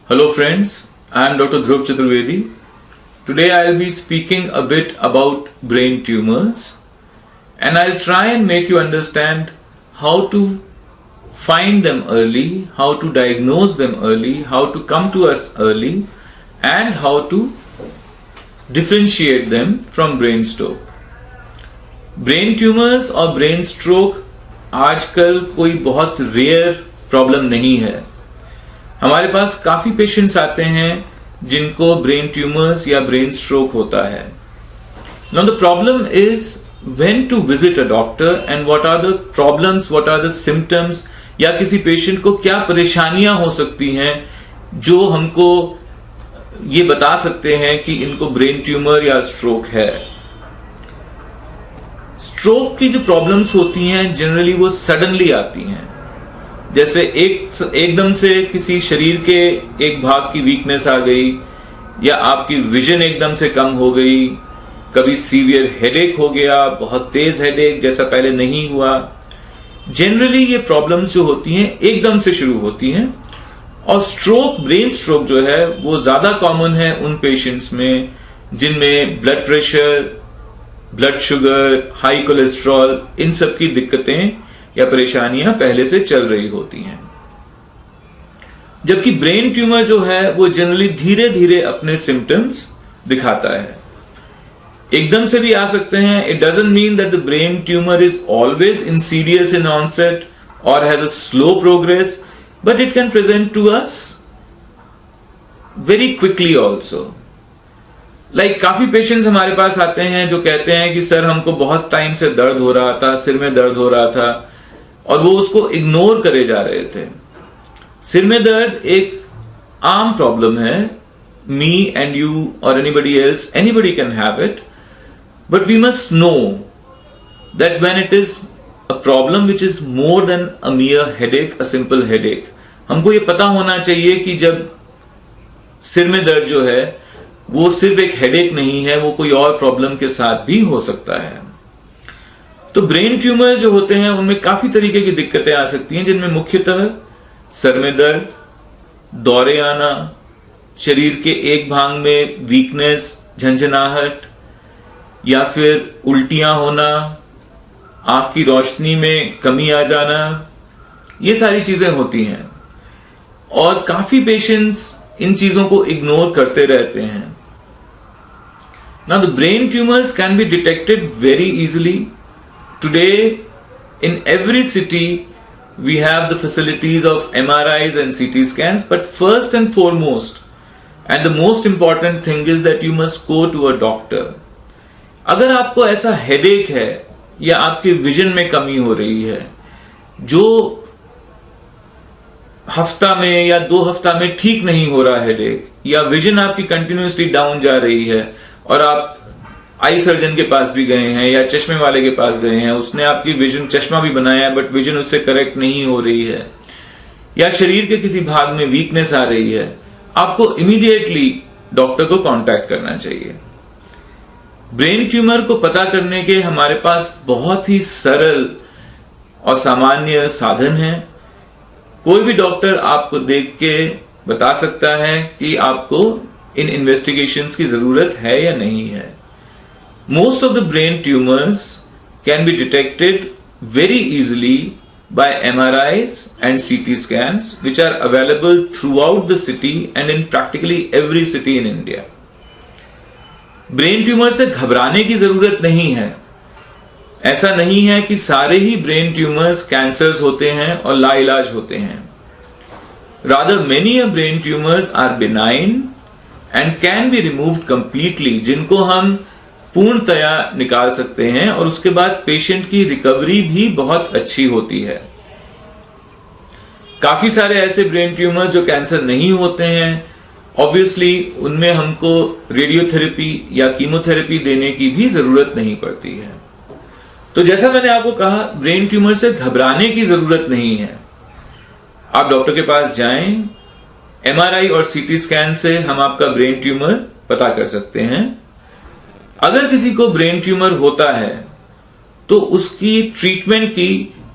Hello friends, I am Dr. Dhruv Chaturvedi. Today I will be speaking a bit about brain tumors and I'll try and make you understand how to find them early, how to diagnose them early, how to come to us early and how to differentiate them from brain stroke. Brain tumours और brain stroke आजकल कोई बहुत rare problem नहीं है. हमारे पास काफी patients आते हैं जिनको ब्रेन ट्यूमर्स या ब्रेन स्ट्रोक होता है. Now the problem is when to visit a doctor and what are the problems, what are the symptoms, या किसी पेशेंट को क्या परेशानियां हो सकती हैं जो हमको ये बता सकते हैं कि इनको ब्रेन ट्यूमर या स्ट्रोक है. स्ट्रोक की जो प्रॉब्लम्स होती हैं जनरली वो सडनली आती हैं. जैसे एकदम से किसी शरीर के एक भाग की वीकनेस आ गई या आपकी विजन एकदम से कम हो गई, कभी सीवियर हेडेक हो गया, बहुत तेज हेडेक जैसा पहले नहीं हुआ. जनरली ये प्रॉब्लम्स जो होती हैं एकदम से शुरू होती हैं. और स्ट्रोक, ब्रेन स्ट्रोक जो है वो ज्यादा कॉमन है उन पेशेंट्स में जिनमें blood pressure, blood sugar, high cholesterol, इन सब की दिक्कतें या परेशानियां पहले से चल रही होती हैं. जबकि ब्रेन ट्यूमर जो है वो जनरली धीरे धीरे अपने सिम्टम्स दिखाता है. एकदम से भी आ सकते हैं. It doesn't mean that the brain tumour is always insidious in onset और has a slow progress, but it can present to us very quickly also. काफी पेशेंट्स हमारे पास आते हैं जो कहते हैं कि सर हमको बहुत टाइम से दर्द हो रहा था, सिर में दर्द हो रहा था और वो उसको इग्नोर करे जा रहे थे. सिर में दर्द एक आम प्रॉब्लम है. मी एंड यू और anybody else, anybody can have it, but we must know that when it is a problem which is more than a mere headache, a simple headache, हमको ये पता होना चाहिए कि जब सिर में दर्द जो है वो सिर्फ एक हेडेक नहीं है, वो कोई और प्रॉब्लम के साथ भी हो सकता है. तो ब्रेन ट्यूमर जो होते हैं उनमें काफी तरीके की दिक्कतें आ सकती हैं, जिनमें मुख्यतः सर में दर्द, दौरे आना, शरीर के एक भाग में वीकनेस, झंझनाहट, या फिर उल्टियां होना, आंख की रोशनी में कमी आ जाना, ये सारी चीजें होती हैं. और काफी पेशेंट्स इन चीजों को इग्नोर करते रहते हैं. Now the brain tumors can be detected very easily. Today in every city we have the facilities of MRIs and CT scans, but first and foremost and the most important thing is that you must go to a doctor. अगर आपको ऐसा headache है या आपके vision में कमी हो रही है जो हफ्ता में या 2 हफ्ता में ठीक नहीं हो रहा हेडेक, या विजन आपकी कंटिन्यूसली डाउन जा रही है और आप आई सर्जन के पास भी गए हैं या चश्मे वाले के पास गए हैं, उसने आपकी विजन, चश्मा भी बनाया बट विजन उससे करेक्ट नहीं हो रही है, या शरीर के किसी भाग में वीकनेस आ रही है, आपको इमीडिएटली डॉक्टर को कांटेक्ट करना चाहिए. ब्रेन ट्यूमर को पता करने के हमारे पास बहुत ही सरल और सामान्य साधन हैं. कोई भी डॉक्टर आपको देख के बता सकता है कि आपको इन इन्वेस्टिगेशंस की जरूरत है या नहीं है. Most of the brain tumours can be detected very easily by MRIs and CT scans which are available throughout the city and in practically every city in India. Brain tumour से घबराने की जरूरत नहीं है. ऐसा नहीं है कि सारे ही ब्रेन ट्यूमर्स कैंसर्स होते हैं और लाइलाज होते हैं. Rather many brain tumors are benign and can be removed completely, जिनको हम पूर्णतया निकाल सकते हैं और उसके बाद पेशेंट की रिकवरी भी बहुत अच्छी होती है. काफी सारे ऐसे ब्रेन ट्यूमर्स जो कैंसर नहीं होते हैं, ऑब्वियसली उनमें हमको रेडियोथेरेपी या कीमोथेरेपी देने की भी जरूरत नहीं पड़ती है. तो जैसा मैंने आपको कहा, ब्रेन ट्यूमर से घबराने की जरूरत नहीं है. आप डॉक्टर के पास जाएं, एमआरआई और सीटी स्कैन से हम आपका ब्रेन ट्यूमर पता कर सकते हैं. अगर किसी को ब्रेन ट्यूमर होता है तो उसकी ट्रीटमेंट की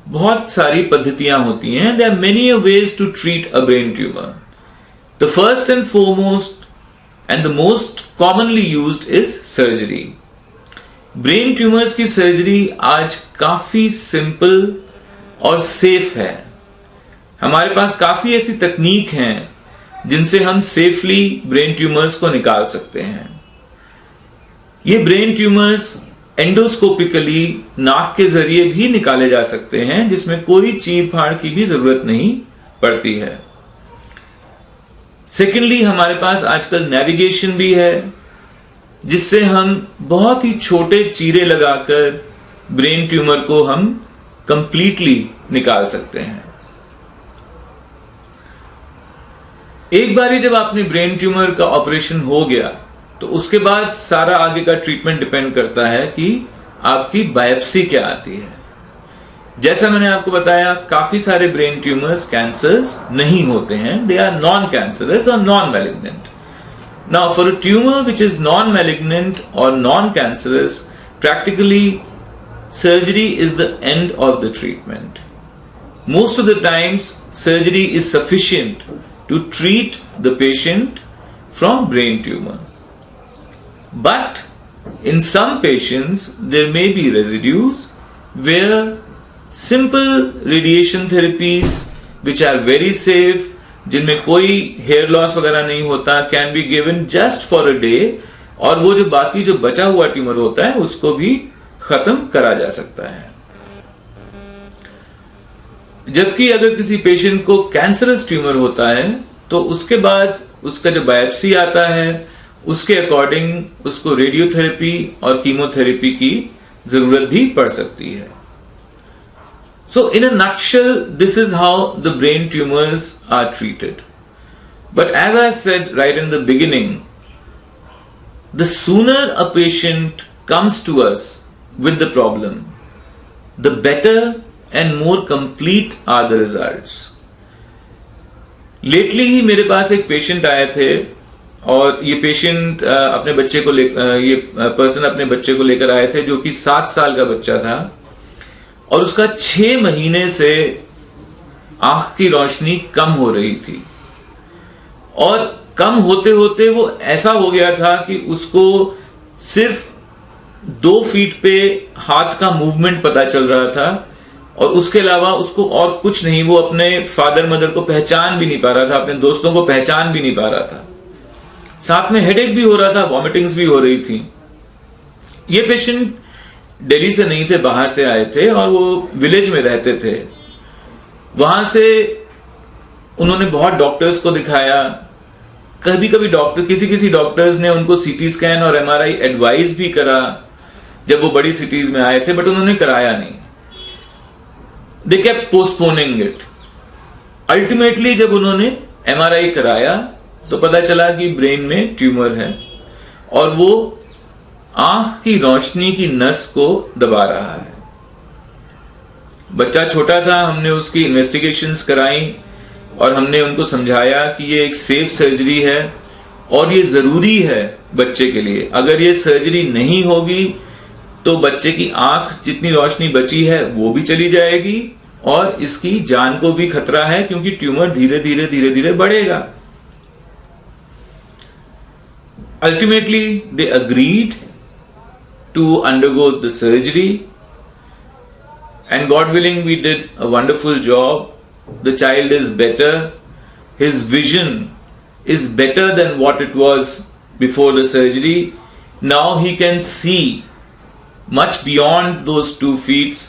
बहुत सारी पद्धतियां होती हैं. There are many ways to treat a brain tumour. The first and foremost and the most commonly used is surgery. Brain tumours की सर्जरी आज काफी सिंपल और सेफ है. हमारे पास काफी ऐसी तकनीक हैं जिनसे हम सेफली ब्रेन ट्यूमर्स को निकाल सकते हैं. ये ब्रेन ट्यूमर्स एंडोस्कोपिकली नाक के जरिए भी निकाले जा सकते हैं, जिसमें कोई चीर फाड़ की भी जरूरत नहीं पड़ती है. सेकेंडली, हमारे पास आजकल नेविगेशन भी है, जिससे हम बहुत ही छोटे चीरे लगाकर ब्रेन ट्यूमर को हम कंप्लीटली निकाल सकते हैं. एक बार जब आपने ब्रेन ट्यूमर का ऑपरेशन हो गया तो उसके बाद सारा आगे का ट्रीटमेंट डिपेंड करता है कि आपकी बायोप्सी क्या आती है. जैसा मैंने आपको बताया, काफी सारे ब्रेन ट्यूमर्स कैंसर्स नहीं होते हैं. दे आर नॉन कैंसरस और non malignant. Now for a tumour which is non malignant और non cancerous, practically surgery is the end of the treatment. Most of the times surgery is sufficient to treat the patient from brain tumor. But in some patients there may be residues where simple radiation therapies which are very safe, जिनमें कोई hair loss वगैरह नहीं होता, can be given just for a day, और वो जो बाकी जो बचा हुआ ट्यूमर होता है उसको भी खत्म करा जा सकता है. जबकि अगर किसी पेशेंट को कैंसरस ट्यूमर होता है तो उसके बाद उसका जो बायोप्सी आता है उसके अकॉर्डिंग उसको रेडियोथेरेपी और कीमोथेरेपी की जरूरत भी पड़ सकती है. So in a nutshell, this is how the brain tumors are treated. But as I said right in the beginning, the sooner a patient comes to us with the problem, the better and more complete are the results. Lately ही मेरे पास एक patient आए थे और ये patient अपने बच्चे को ये पर्सन अपने बच्चे को लेकर आए थे जो कि 7 साल का बच्चा था और उसका 6 महीने से आंख की रोशनी कम हो रही थी और कम होते होते वो ऐसा हो गया था कि उसको सिर्फ 2 फीट पे हाथ का मूवमेंट पता चल रहा था और उसके अलावा उसको और कुछ नहीं. वो अपने फादर मदर को पहचान भी नहीं पा रहा था, अपने दोस्तों को पहचान भी नहीं पा रहा था. साथ में हेडेक भी हो रहा था, वॉमिटिंग्स भी हो रही थी. ये पेशेंट दिल्ली से नहीं थे, बाहर से आए थे और वो विलेज में रहते थे. वहां से उन्होंने बहुत डॉक्टर्स को दिखाया. कभी कभी किसी डॉक्टर्स ने उनको सीटी स्कैन और एमआरआई एडवाइस भी करा जब वो बड़ी सिटीज में आए थे, बट उन्होंने कराया नहीं. They kept postponing it. Ultimately जब उन्होंने एमआरआई कराया तो पता चला कि ब्रेन में ट्यूमर है और वो आंख की रोशनी की नस को दबा रहा है. बच्चा छोटा था, हमने उसकी इन्वेस्टिगेशंस कराई और हमने उनको समझाया कि ये एक सेफ सर्जरी है और ये जरूरी है बच्चे के लिए. अगर ये सर्जरी नहीं होगी तो बच्चे की आंख जितनी रोशनी बची है वो भी चली जाएगी और इसकी जान को भी खतरा है क्योंकि ट्यूमर धीरे धीरे बढ़ेगा. Ultimately, they agreed to undergo the surgery and God willing we did a wonderful job. The child is better. His vision is better than what it was before the surgery. Now he can see much beyond those 2 feet.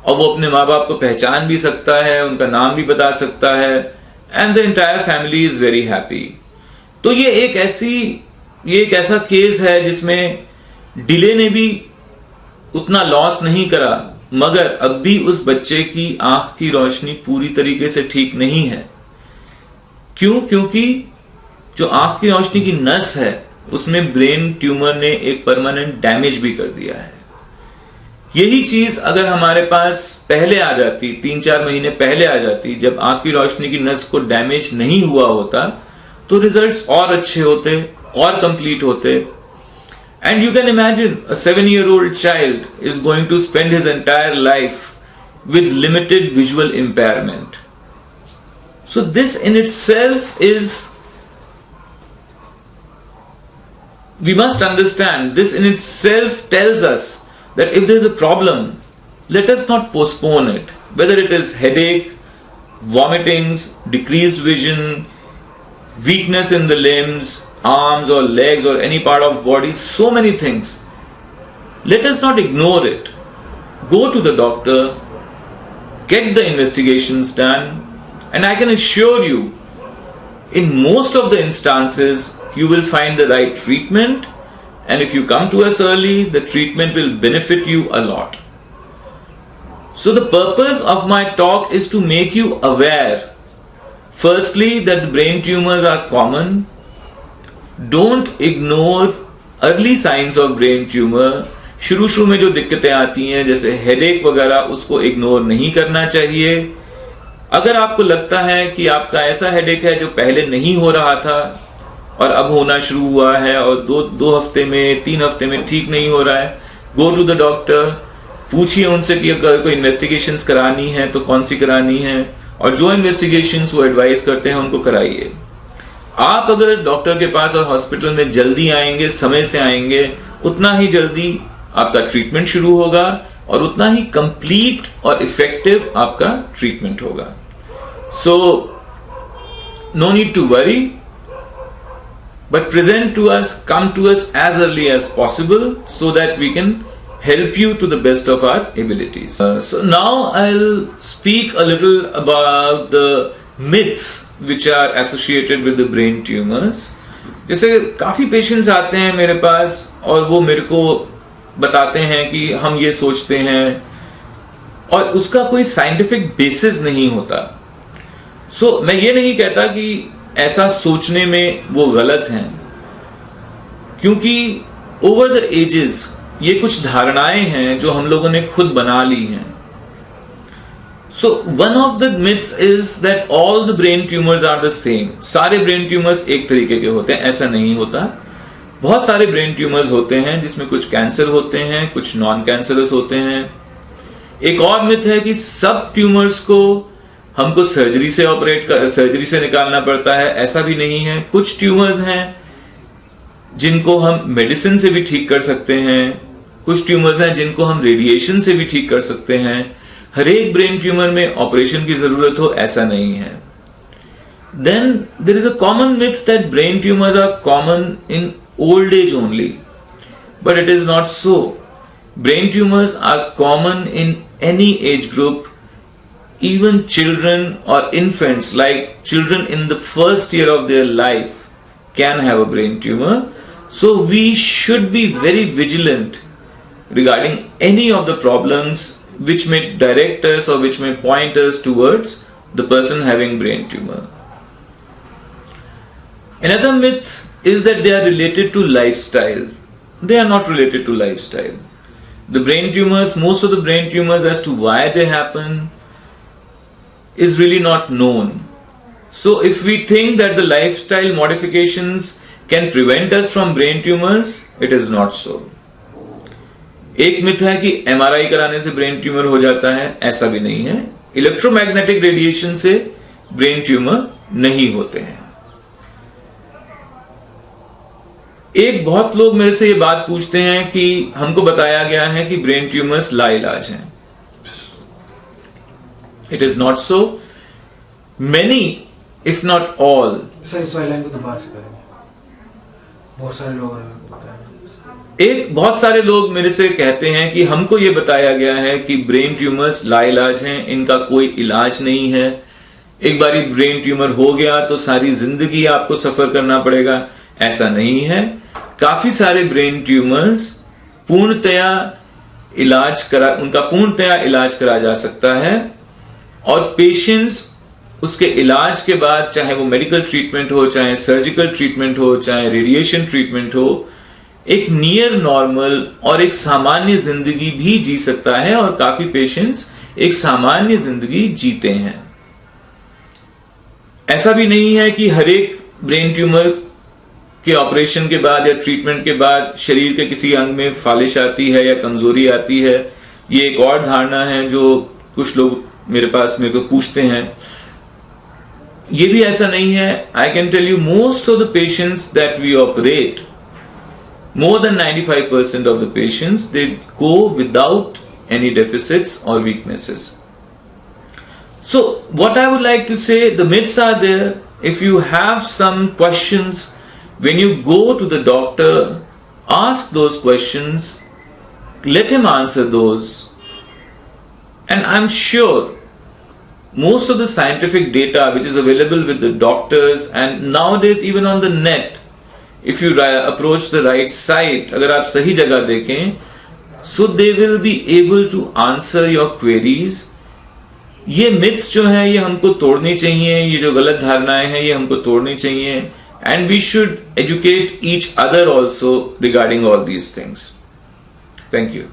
और वो अपने माँ बाप को पहचान भी सकता है, उनका नाम भी बता सकता है and the entire family is very happy. तो ये एक ऐसा केस है जिसमें डिले ने भी उतना लॉस नहीं करा, मगर अब भी उस बच्चे की आंख की रोशनी पूरी तरीके से ठीक नहीं है. क्यों? क्योंकि जो आंख की रोशनी की नस है उसमें ब्रेन ट्यूमर ने एक परमानेंट डैमेज भी कर दिया है. यही चीज अगर हमारे पास पहले आ जाती, 3-4 महीने पहले आ जाती, जब आंख की रोशनी की नस को डैमेज नहीं हुआ होता, तो रिजल्ट्स और अच्छे होते और कंप्लीट होते. And you can imagine a 7-year-old child is going to spend his entire life with limited visual impairment. So this in itself is we must understand this in itself tells us that if there is a problem, let us not postpone it. Whether it is headache, vomitings, decreased vision, weakness in the limbs, arms or legs or any part of body, so many things. Let us not ignore it. Go to the doctor, get the investigations done, and I can assure you, in most of the instances, you will find the right treatment, and if you come to us early, the treatment will benefit you a lot. So the purpose of my talk is to make you aware, firstly, that the brain tumors are common. Don't ignore early signs of brain tumor. शुरू में जो दिक्कतें आती हैं जैसे headache वगैरह, उसको ignore नहीं करना चाहिए. अगर आपको लगता है कि आपका ऐसा हेडेक है जो पहले नहीं हो रहा था और अब होना शुरू हुआ है और दो हफ्ते में 3 हफ्ते में ठीक नहीं हो रहा है, गो टू द डॉक्टर. पूछिए उनसे कि अगर कोई इन्वेस्टिगेशंस करानी है तो कौन सी करानी है, और जो इन्वेस्टिगेशंस वो एडवाइस करते हैं उनको कराइए. आप अगर डॉक्टर के पास और हॉस्पिटल में जल्दी आएंगे, समय से आएंगे, उतना ही जल्दी आपका ट्रीटमेंट शुरू होगा और उतना ही कंप्लीट और इफेक्टिव आपका ट्रीटमेंट होगा. So no need to worry, but present to us, come to us as early as possible so that we can help you to the best of our abilities. So now I'll speak a little about the myths which are associated with the brain tumors. जैसे काफी patients आते हैं मेरे पास और वो मेरे को बताते हैं कि हम ये सोचते हैं और उसका कोई साइंटिफिक बेसिस नहीं होता. सो मैं ये नहीं कहता कि ऐसा सोचने में वो गलत हैं, क्योंकि ओवर द एजेस ये कुछ धारणाएं हैं जो हम लोगों ने खुद बना ली हैं. So one of the myths is that all the brain tumours are the same. सारे ब्रेन ट्यूमर्स एक तरीके के होते हैं, ऐसा नहीं होता. बहुत सारे ब्रेन ट्यूमर्स होते हैं जिसमें कुछ कैंसर होते हैं, कुछ नॉन कैंसरस होते हैं. एक और मिथ है कि सब ट्यूमर्स को हमको सर्जरी से निकालना पड़ता है. ऐसा भी नहीं है. कुछ ट्यूमर्स हैं जिनको हम मेडिसिन से भी ठीक कर सकते हैं, कुछ ट्यूमर्स हैं जिनको हम रेडिएशन से भी ठीक कर सकते हैं. हर एक ब्रेन ट्यूमर में ऑपरेशन की जरूरत हो, ऐसा नहीं है. Then there is a common myth that brain tumours are common in old age only, but it is not so. Brain tumours are common in any age group. Even children or infants, like children in the first year of their life, can have a brain tumor. So we should be very vigilant regarding any of the problems which may direct us or which may point us towards the person having brain tumor. Another myth is that they are related to lifestyle. They are not related to lifestyle. The brain tumors, most of the brain tumors, as to why they happen is really not known. So if we think that the lifestyle modifications can prevent us from brain tumors, it is not so. एक myth है कि MRI कराने से brain tumour हो जाता है, ऐसा भी नहीं है. इलेक्ट्रोमैग्नेटिक रेडिएशन से ब्रेन ट्यूमर नहीं होते हैं. एक बहुत लोग मेरे से ये बात पूछते हैं कि हमको बताया गया है कि ब्रेन ट्यूमर्स लाइलाज हैं. It is not so. Many, if not all. Sir इस वाली लाइन को दोबारा से करेंगे. बहुत सारे लोग बहुत सारे लोग मेरे से कहते हैं कि हमको ये बताया गया है कि ब्रेन ट्यूमर्स लाइलाज हैं, इनका कोई इलाज नहीं है. एक बारी ब्रेन ट्यूमर हो गया तो सारी जिंदगी आपको सफर करना पड़ेगा, ऐसा नहीं है. काफी सारे ब्रेन ट्यूमर्स उनका पूर्णतया इलाज करा जा सकता है. और पेशेंट्स उसके इलाज के बाद, चाहे वो मेडिकल ट्रीटमेंट हो, चाहे सर्जिकल ट्रीटमेंट हो, चाहे रेडिएशन ट्रीटमेंट हो, एक नियर नॉर्मल और एक सामान्य जिंदगी भी जी सकता है. और काफी पेशेंट्स एक सामान्य जिंदगी जीते हैं. ऐसा भी नहीं है कि हर एक ब्रेन ट्यूमर के ऑपरेशन के बाद या ट्रीटमेंट के बाद शरीर के किसी अंग में फालिश आती है या कमजोरी आती है. ये एक और धारणा है जो कुछ लोग मेरे को पूछते हैं. ये भी ऐसा नहीं है. I can tell you most of the patients that we operate more than 95% of the patients, they go without any deficits or weaknesses. So what I would like to say, the myths are there. If you have some questions, when you go to the doctor, ask those questions, let him answer those, and I'm sure most of the scientific data which is available with the doctors and nowadays even on the net, if you approach the right site, अगर आप सही जगह देखें, so they will be able to answer your queries. ये myths जो हैं ये हमको तोड़नी चाहिए, ये जो गलत धारणाएं हैं ये हमको तोड़नी चाहिए, and we should educate each other also regarding all these things. Thank you.